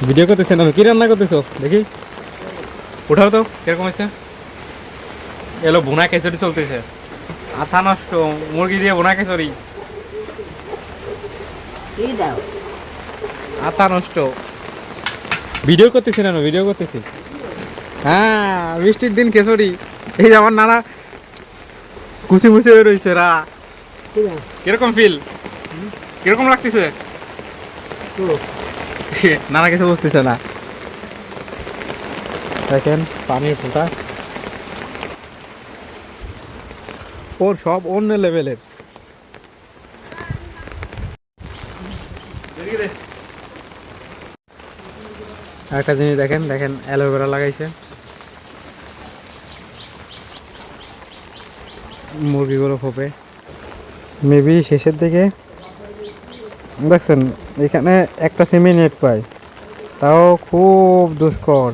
Video করতেছেন আমি, কি রান্না করতেছো দেখি, উঠাও তো কিরকম হয়েছে। এলো বোনা খিচুড়ি চলতেছে, আথা নষ্ট, মুরগি দিয়ে বোনা খিচুড়ি, আথা নষ্ট। ভিডিও করতেছি না, ভিডিও করতেছি। হ্যাঁ, বৃষ্টির দিন খিচুড়ি। এই যে আমার নানা কুচি মুচি হয়ে রয়েছে রা। কিরকম ফিল, কিরকম লাগতেছে? নানা কিছু বুঝতেছে না। দেখেন পানির ফোঁটা, ওর সব অন্য লেভেলের। একটা জিনিস দেখেন, দেখেন অ্যালোভেরা লাগাইছে, মুরগিগুলো ফোপে মেবি শেষের দিকে। দেখছেন এখানে একটা সিমি নেট পাই, তাও খুব দুষ্কর।